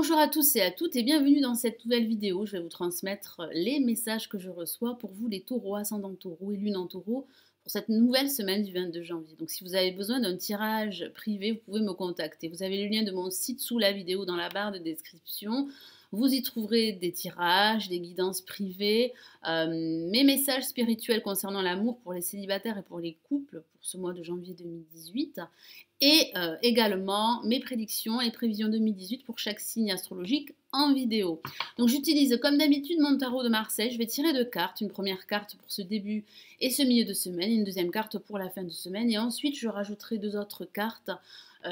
Bonjour à tous et à toutes et bienvenue dans cette nouvelle vidéo. Je vais vous transmettre les messages que je reçois pour vous les taureaux, ascendant taureau et lune en taureau pour cette nouvelle semaine du 22 janvier. Donc si vous avez besoin d'un tirage privé, vous pouvez me contacter. Vous avez le lien de mon site sous la vidéo dans la barre de description. Vous y trouverez des tirages, des guidances privées, mes messages spirituels concernant l'amour pour les célibataires et pour les couples pour ce mois de janvier 2018 et également mes prédictions et prévisions 2018 pour chaque signe astrologique en vidéo. Donc j'utilise comme d'habitude mon tarot de Marseille. Je vais tirer deux cartes, une première carte pour ce début et ce milieu de semaine, une deuxième carte pour la fin de semaine et ensuite je rajouterai deux autres cartes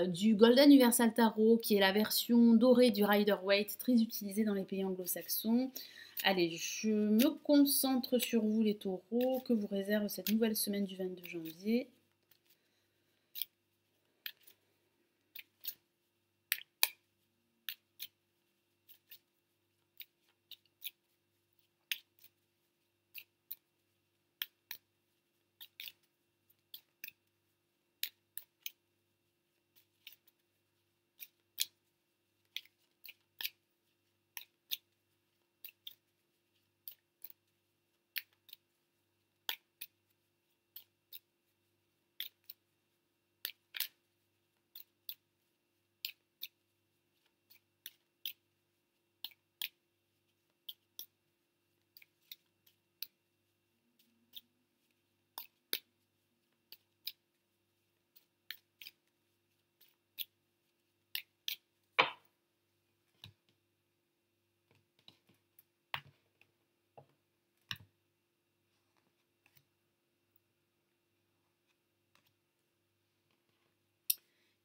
du Golden Universal Tarot qui est la version dorée du Rider-Waite très utilisée dans les pays anglo-saxons. Allez, je me concentre sur vous les taureaux, que vous réserve cette nouvelle semaine du 22 janvier.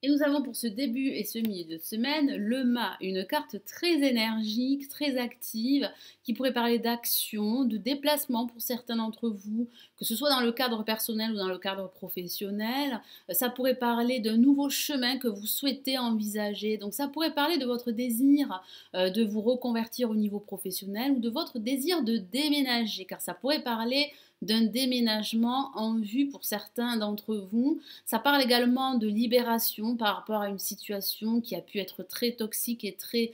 Et nous avons pour ce début et ce milieu de semaine le mât, une carte très énergique, très active, qui pourrait parler d'action, de déplacement pour certains d'entre vous, que ce soit dans le cadre personnel ou dans le cadre professionnel. Ça pourrait parler d'un nouveau chemin que vous souhaitez envisager. Donc ça pourrait parler de votre désir de vous reconvertir au niveau professionnel ou de votre désir de déménager, car ça pourrait parler d'un déménagement en vue pour certains d'entre vous. Ça parle également de libération par rapport à une situation qui a pu être très toxique et très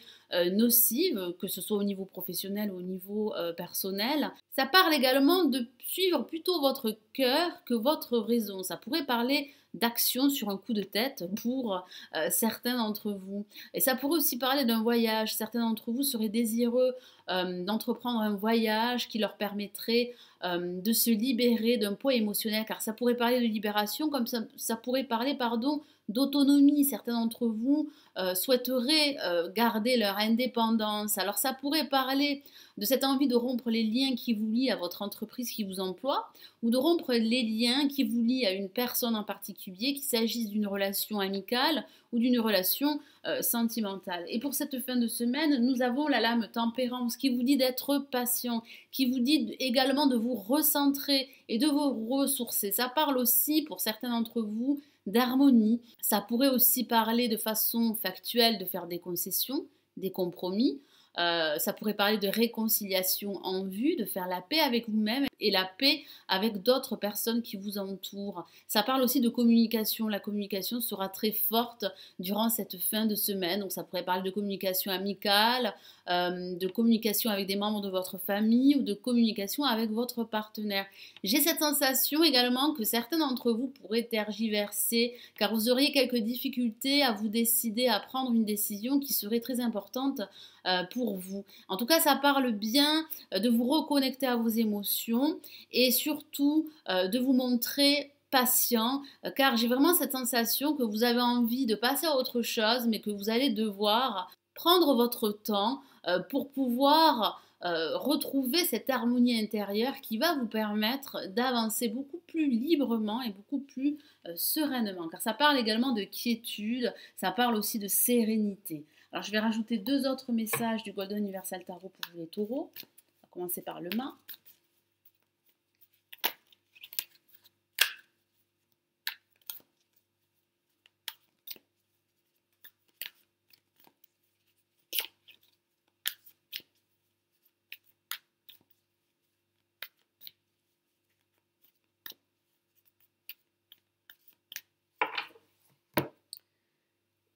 nocive, que ce soit au niveau professionnel ou au niveau personnel. Ça parle également de suivre plutôt votre cœur que votre raison. Ça pourrait parler d'action sur un coup de tête pour certains d'entre vous. Et ça pourrait aussi parler d'un voyage. Certains d'entre vous seraient désireux d'entreprendre un voyage qui leur permettrait de se libérer d'un poids émotionnel, car ça pourrait parler de libération comme ça pourrait parler, pardon, d'autonomie. Certains d'entre vous souhaiteraient garder leur indépendance. Alors ça pourrait parler de cette envie de rompre les liens qui vous lient à votre entreprise qui vous emploie, ou de rompre les liens qui vous lient à une personne en particulier, qu'il s'agisse d'une relation amicale ou d'une relation sentimentale. Et pour cette fin de semaine, nous avons la lame tempérance qui vous dit d'être patient, qui vous dit également de vous recentrer et de vous ressourcer. Ça parle aussi pour certains d'entre vous d'harmonie. Ça pourrait aussi parler de façon factuelle de faire des concessions, des compromis. Ça pourrait parler de réconciliation en vue, de faire la paix avec vous-même et la paix avec d'autres personnes qui vous entourent. Ça parle aussi de communication. La communication sera très forte durant cette fin de semaine. Donc ça pourrait parler de communication amicale, de communication avec des membres de votre famille ou de communication avec votre partenaire. J'ai cette sensation également que certains d'entre vous pourraient tergiverser car vous auriez quelques difficultés à vous décider à prendre une décision qui serait très importante pour vous. En tout cas, ça parle bien de vous reconnecter à vos émotions et surtout de vous montrer patient, car j'ai vraiment cette sensation que vous avez envie de passer à autre chose, mais que vous allez devoir prendre votre temps pour pouvoir retrouver cette harmonie intérieure qui va vous permettre d'avancer beaucoup plus librement et beaucoup plus sereinement, car ça parle également de quiétude, ça parle aussi de sérénité. Alors je vais rajouter deux autres messages du Golden Universal Tarot pour vous les taureaux. On va commencer par le mât.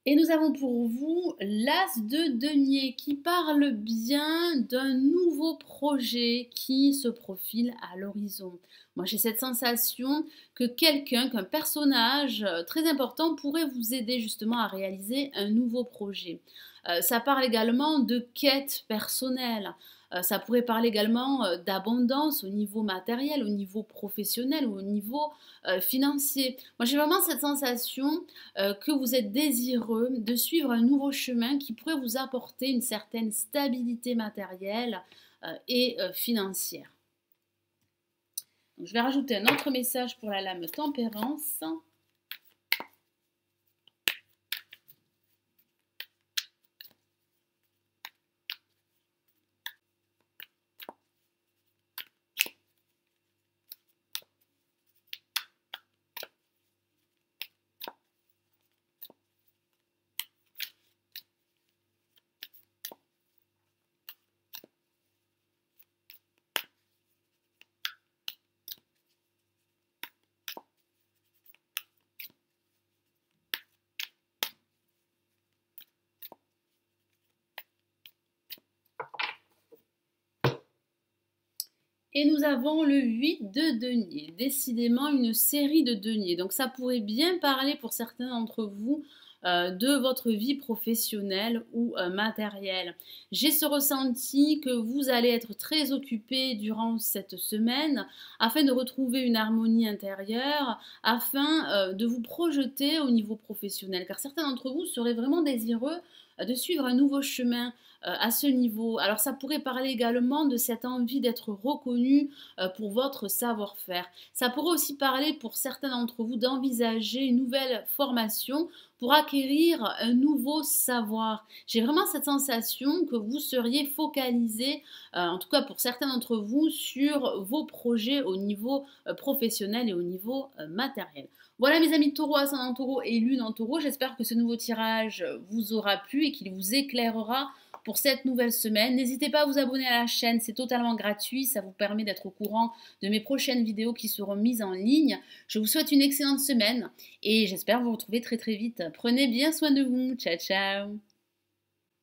Et nous avons pour vous l'As de denier qui parle bien d'un nouveau projet qui se profile à l'horizon. Moi, j'ai cette sensation que quelqu'un, qu'un personnage très important pourrait vous aider justement à réaliser un nouveau projet. Ça parle également de quête personnelle. Ça pourrait parler également d'abondance au niveau matériel, au niveau professionnel ou au niveau financier. Moi, j'ai vraiment cette sensation que vous êtes désireux de suivre un nouveau chemin qui pourrait vous apporter une certaine stabilité matérielle et financière. Donc, je vais rajouter un autre message pour la lame tempérance. Et nous avons le 8 de denier, décidément une série de deniers. Donc ça pourrait bien parler pour certains d'entre vous de votre vie professionnelle ou matérielle. J'ai ce ressenti que vous allez être très occupé durant cette semaine afin de retrouver une harmonie intérieure, afin de vous projeter au niveau professionnel. Car certains d'entre vous seraient vraiment désireux de suivre un nouveau chemin à ce niveau. Alors ça pourrait parler également de cette envie d'être reconnu pour votre savoir-faire. Ça pourrait aussi parler pour certains d'entre vous d'envisager une nouvelle formation pour acquérir un nouveau savoir. J'ai vraiment cette sensation que vous seriez focalisé, en tout cas pour certains d'entre vous, sur vos projets au niveau professionnel et au niveau matériel. Voilà mes amis taureaux, ascendant taureau et lune en taureau, j'espère que ce nouveau tirage vous aura plu et qu'il vous éclairera pour cette nouvelle semaine. N'hésitez pas à vous abonner à la chaîne, c'est totalement gratuit, ça vous permet d'être au courant de mes prochaines vidéos qui seront mises en ligne. Je vous souhaite une excellente semaine et j'espère vous retrouver très très vite. Prenez bien soin de vous, ciao ciao.